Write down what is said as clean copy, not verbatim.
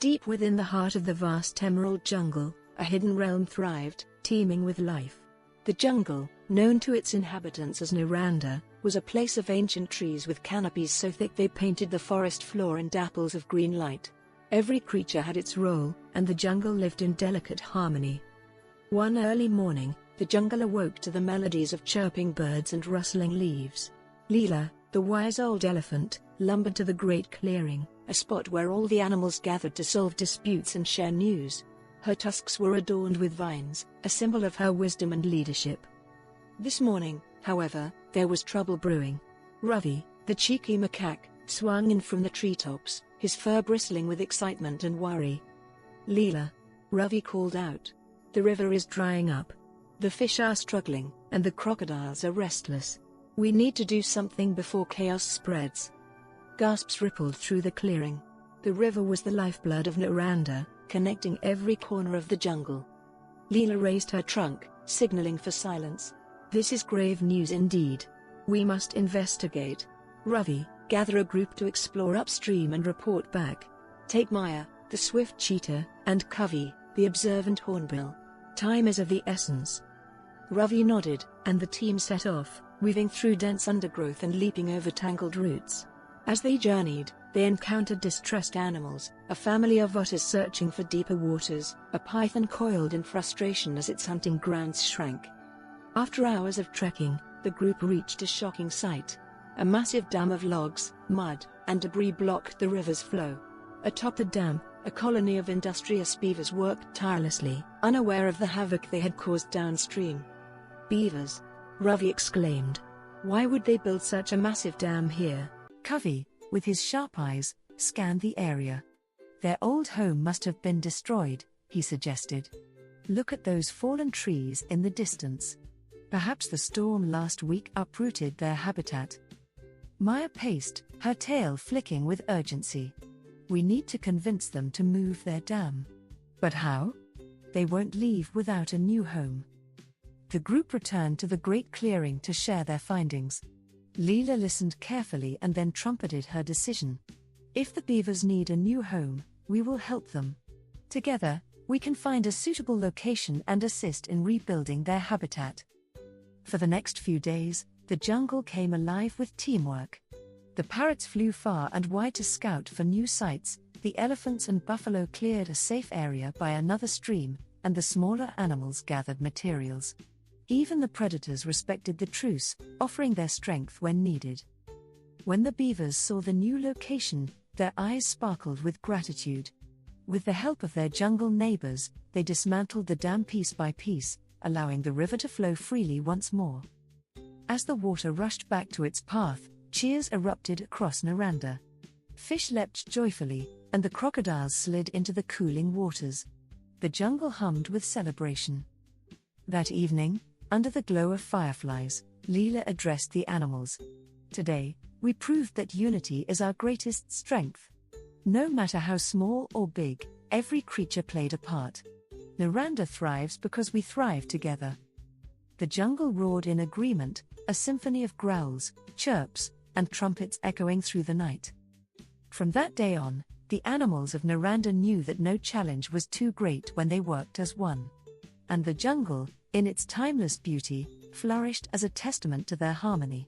Deep within the heart of the vast emerald jungle, a hidden realm thrived, teeming with life. The jungle, known to its inhabitants as Nyranda, was a place of ancient trees with canopies so thick they painted the forest floor in dapples of green light. Every creature had its role, and the jungle lived in delicate harmony. One early morning, the jungle awoke to the melodies of chirping birds and rustling leaves. Lila, the wise old elephant, lumbered to the great clearing, a spot where all the animals gathered to solve disputes and share news. Her tusks were adorned with vines, a symbol of her wisdom and leadership. This morning, however, there was trouble brewing. Ravi, the cheeky macaque, swung in from the treetops, his fur bristling with excitement and worry. "Lila," Ravi called out. "The river is drying up. The fish are struggling, and the crocodiles are restless. We need to do something before chaos spreads." Gasps rippled through the clearing. The river was the lifeblood of Nyranda, connecting every corner of the jungle. Lila raised her trunk, signaling for silence. "This is grave news indeed. We must investigate. Ravi, gather a group to explore upstream and report back. Take Maya, the swift cheetah, and Kavi, the observant hornbill. Time is of the essence." Ravi nodded, and the team set off, weaving through dense undergrowth and leaping over tangled roots. As they journeyed, they encountered distressed animals, a family of otters searching for deeper waters, a python coiled in frustration as its hunting grounds shrank. After hours of trekking, the group reached a shocking sight. A massive dam of logs, mud, and debris blocked the river's flow. Atop the dam, a colony of industrious beavers worked tirelessly, unaware of the havoc they had caused downstream. "Beavers!" Ravi exclaimed. "Why would they build such a massive dam here?" Kavi, with his sharp eyes, scanned the area. "Their old home must have been destroyed," he suggested. "Look at those fallen trees in the distance. Perhaps the storm last week uprooted their habitat." Maya paced, her tail flicking with urgency. "We need to convince them to move their dam." "But how? They won't leave without a new home." The group returned to the great clearing to share their findings. Lila listened carefully and then trumpeted her decision. "If the beavers need a new home, we will help them. Together, we can find a suitable location and assist in rebuilding their habitat." For the next few days, the jungle came alive with teamwork. The parrots flew far and wide to scout for new sites, the elephants and buffalo cleared a safe area by another stream, and the smaller animals gathered materials. Even the predators respected the truce, offering their strength when needed. When the beavers saw the new location, their eyes sparkled with gratitude. With the help of their jungle neighbors, they dismantled the dam piece by piece, allowing the river to flow freely once more. As the water rushed back to its path, cheers erupted across Nyranda. Fish leapt joyfully, and the crocodiles slid into the cooling waters. The jungle hummed with celebration. That evening, under the glow of fireflies, Lila addressed the animals. "Today, we proved that unity is our greatest strength. No matter how small or big, every creature played a part. Nyranda thrives because we thrive together." The jungle roared in agreement, a symphony of growls, chirps, and trumpets echoing through the night. From that day on, the animals of Nyranda knew that no challenge was too great when they worked as one. And the jungle, in its timeless beauty, flourished as a testament to their harmony.